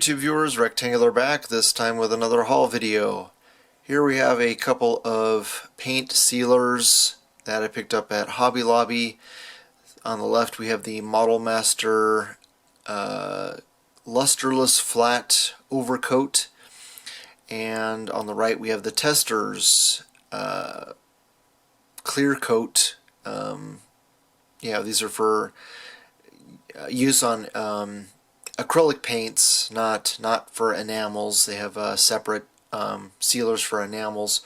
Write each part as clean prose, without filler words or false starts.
YouTube viewers, Rectangular back, this time with another haul video. Here we have a couple of paint sealers that I picked up at Hobby Lobby. On the left we have the Model Master lusterless flat overcoat, and on the right we have the Testors clear coat. These are for use on acrylic paints, not for enamels. They have separate sealers for enamels.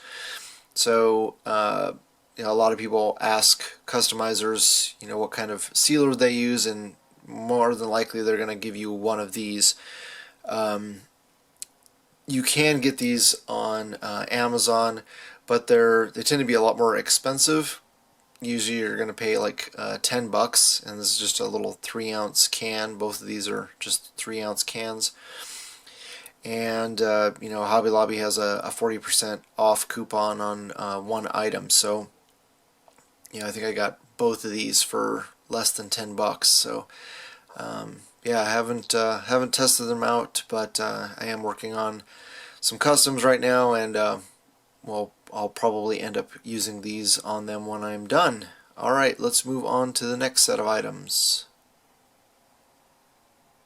So a lot of people ask customizers, what kind of sealer they use, and more than likely they're going to give you one of these. You can get these on Amazon, but they tend to be a lot more expensive. Usually you're going to pay like $10, and this is just a little 3-ounce can. Both of these are just 3-ounce cans. And Hobby Lobby has a 40% off coupon on one item, so I think I got both of these for less than $10. So I haven't tested them out, but I am working on some customs right now, and I'll probably end up using these on them when I'm done. Alright, let's move on to the next set of items.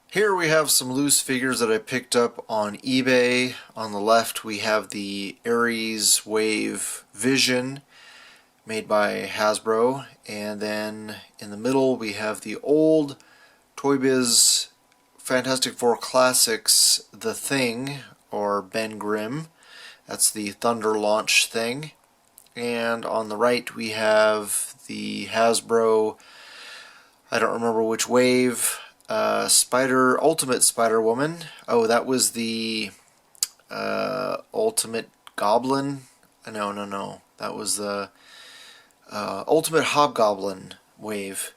Here we have some loose figures that I picked up on eBay. On the left we have the Ares Wave Vision made by Hasbro, and then in the middle we have the old Toy Biz Fantastic Four Classics The Thing, or Ben Grimm. That's the Thunder Launch thing. And on the right we have the Hasbro, I don't remember which wave, Ultimate Spider-Woman. Oh, that was the Ultimate Goblin? No. That was the Ultimate Hobgoblin wave.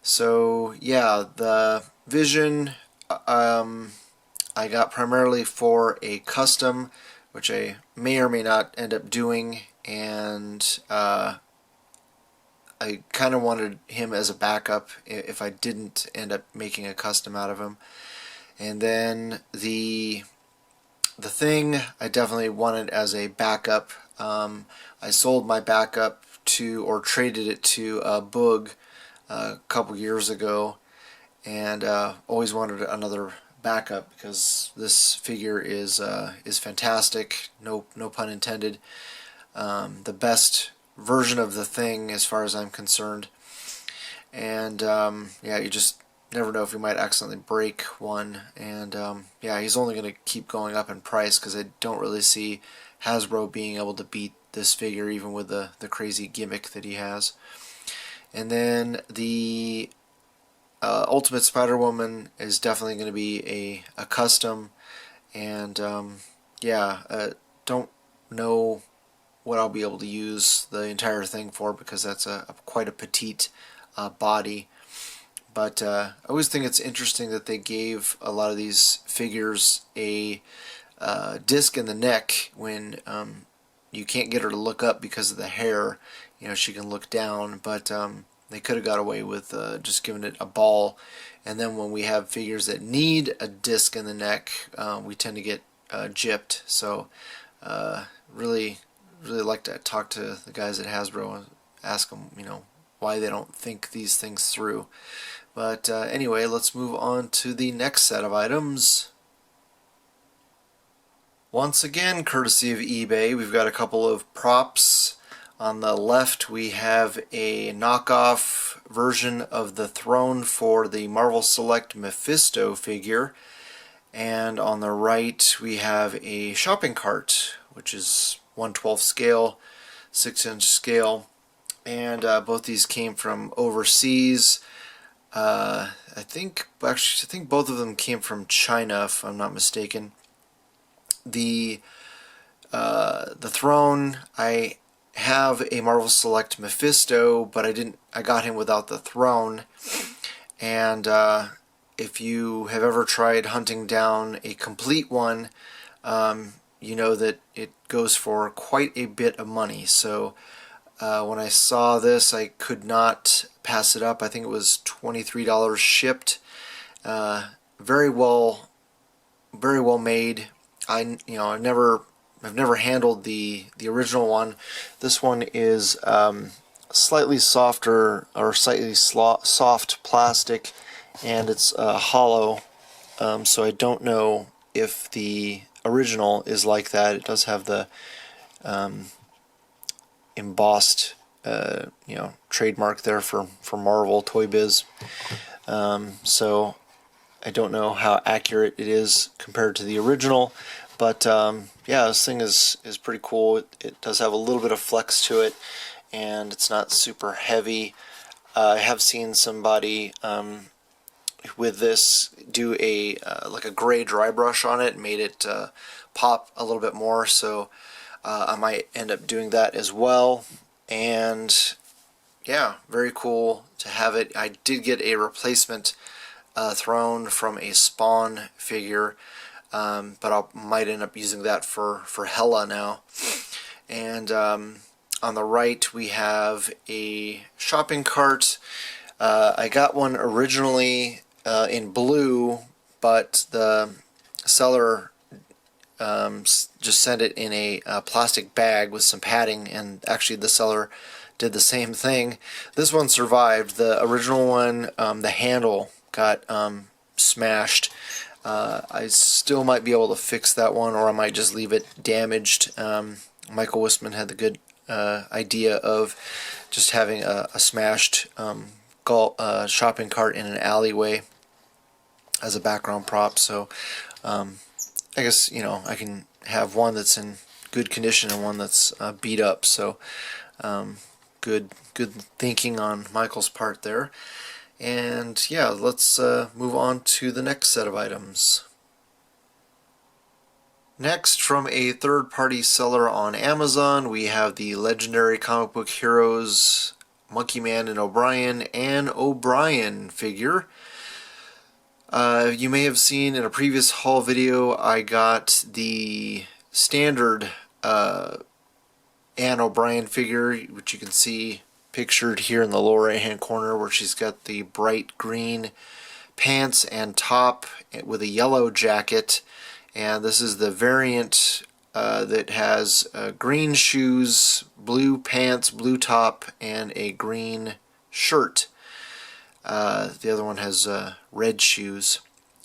So yeah, the Vision I got primarily for a custom, which I may or may not end up doing, and I kind of wanted him as a backup if I didn't end up making a custom out of him. And then the Thing I definitely wanted as a backup. I sold my backup or traded it to Boog a couple years ago, and always wanted another backup because this figure is fantastic. No pun intended. The best version of the Thing as far as I'm concerned. And you just never know if you might accidentally break one. And he's only going to keep going up in price because I don't really see Hasbro being able to beat this figure, even with the crazy gimmick that he has. And then the Ultimate Spider-Woman is definitely going to be a custom, and don't know what I'll be able to use the entire thing for, because that's quite a petite body. But I always think it's interesting that they gave a lot of these figures a disc in the neck when you can't get her to look up because of the hair. She can look down, but they could have got away with just giving it a ball. And then when we have figures that need a disc in the neck, we tend to get gypped. So really like to talk to the guys at Hasbro and ask them, why they don't think these things through. But anyway, let's move on to the next set of items. Once again, courtesy of eBay, we've got a couple of props. On the left we have a knockoff version of the throne for the Marvel Select Mephisto figure, and on the right we have a shopping cart, which is 1/12 scale, 6-inch scale, and both these came from overseas. I think both of them came from China, if I'm not mistaken. The throne, I have a Marvel Select Mephisto, but I got him without the throne. And if you have ever tried hunting down a complete one, you know that it goes for quite a bit of money. So when I saw this, I could not pass it up. I think it was $23 shipped. Very well very well made. I've never handled the original one. This one is slightly softer, or slightly soft plastic, and it's hollow. So I don't know if the original is like that. It does have the embossed trademark there for Marvel Toy Biz. So I don't know how accurate it is compared to the original, but yeah, this thing is pretty cool. It does have a little bit of flex to it, and it's not super heavy. I have seen somebody with this do a like a gray dry brush on it, made it pop a little bit more, so I might end up doing that as well. And yeah, very cool to have it. I did get a replacement throne from a Spawn figure, but I might end up using that for Hela now. And on the right we have a shopping cart. I got one originally in blue, but the seller just sent it in a plastic bag with some padding, and actually the seller did the same thing. This one survived. The original one, the handle got smashed. I still might be able to fix that one, or I might just leave it damaged. Michael Wistman had the good idea of just having a smashed shopping cart in an alleyway as a background prop, so I guess I can have one that's in good condition and one that's beat up. So good thinking on Michael's part there. And yeah, let's move on to the next set of items. Next, from a third-party seller on Amazon, we have the Legendary Comic Book Heroes Monkey Man and O'Brien figure. You may have seen in a previous haul video I got the standard Anne O'Brien figure, which you can see pictured here in the lower right hand corner, where she's got the bright green pants and top with a yellow jacket. And this is the variant that has green shoes, blue pants, blue top, and a green shirt. The other one has red shoes.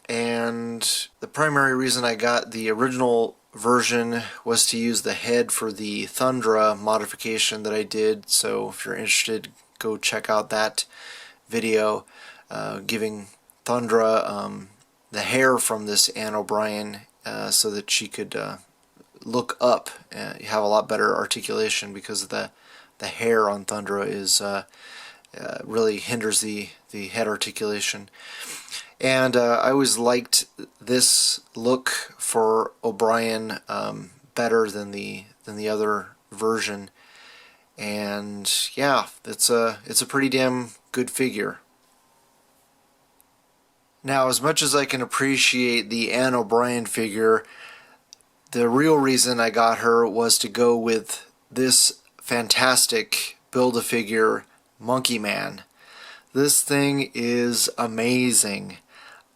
And the primary reason I got the original version was to use the head for the Thundra modification that I did. So if you're interested, go check out that video giving Thundra the hair from this Anne O'Brien so that she could look up and have a lot better articulation, because the hair on Thundra is really hinders the head articulation. And I always liked this look for O'Brien better than the other version. And yeah, it's a pretty damn good figure. Now, as much as I can appreciate the Anne O'Brien figure, the real reason I got her was to go with this fantastic Build-A-Figure Monkey Man. This thing is amazing.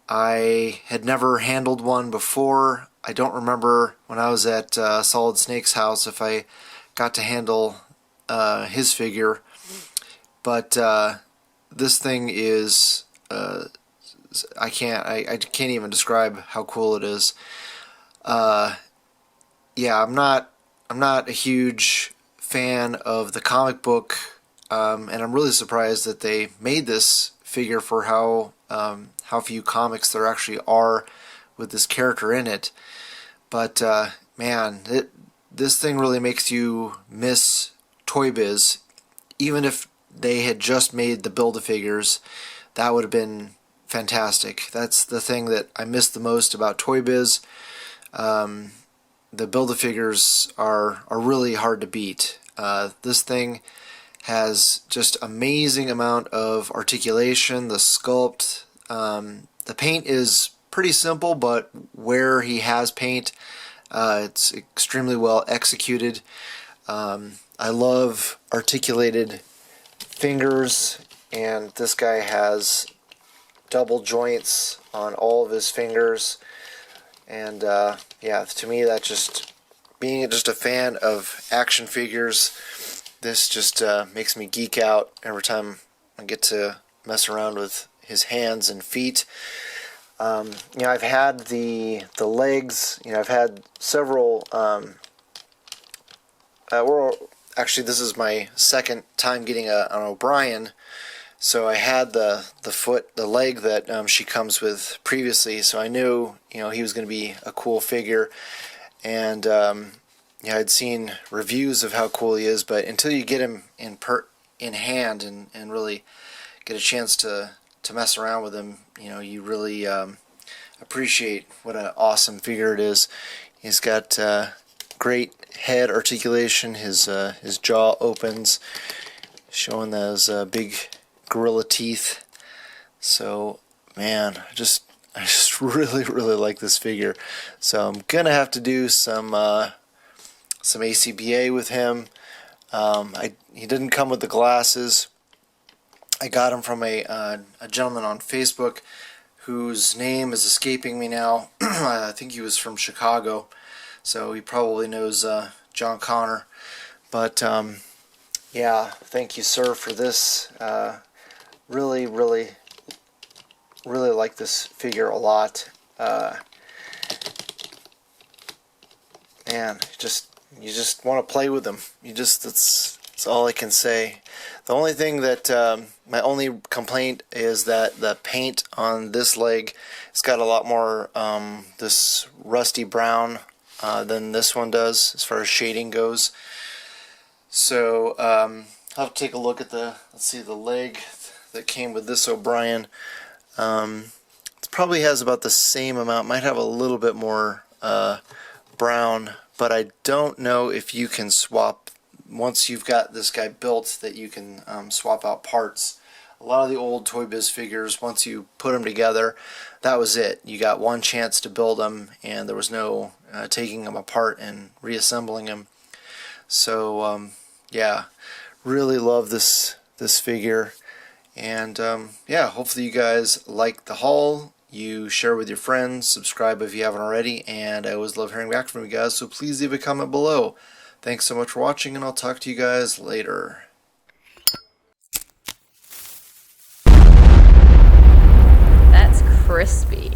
I had never handled one before. I don't remember when I was at Solid Snake's house if I got to handle his figure, but this thing is I can't even describe how cool it is. Yeah, I'm not a huge fan of the comic book, and I'm really surprised that they made this figure for how few comics there actually are with this character in it. But man, this thing really makes you miss Toy Biz. Even if they had just made the Build-A-Figures, that would have been fantastic. That's the thing that I miss the most about Toy Biz. The Build-A-Figures are really hard to beat. This thing has just amazing amount of articulation. The sculpt, the paint is pretty simple, but where he has paint, it's extremely well executed. I love articulated fingers, and this guy has double joints on all of his fingers, And yeah, to me, that just being just a fan of action figures, this just makes me geek out every time I get to mess around with his hands and feet. I've had the legs. I've had several. Actually, this is my second time getting an O'Brien. So I had the leg that she comes with previously. So I knew he was going to be a cool figure, and I'd seen reviews of how cool he is, but until you get him in hand and really get a chance to mess around with him, you really appreciate what an awesome figure it is. He's got great head articulation. His jaw opens, showing those big gorilla teeth. So, man, I just really like this figure. So I'm gonna have to do some ACBA with him. He didn't come with the glasses. I got him from a gentleman on Facebook whose name is escaping me now. I think he was from Chicago, so he probably knows John Connor. But yeah, thank you, sir, for this. Really like this figure a lot. Man, you just want to play with them. That's all I can say. The only thing that my only complaint is that the paint on this leg, it's got a lot more this rusty brown than this one does as far as shading goes. So I'll have to take a look at the leg that came with this O'Brien. It probably has about the same amount, might have a little bit more brown, but I don't know if you can swap, once you've got this guy built, that you can swap out parts. A lot of the old Toy Biz figures, once you put them together, that was it. You got one chance to build them, and there was no taking them apart and reassembling them. So yeah, really love this figure. And yeah, hopefully you guys like the haul. You share with your friends, subscribe if you haven't already, and I always love hearing back from you guys, so please leave a comment below. Thanks so much for watching, and I'll talk to you guys later. That's crispy.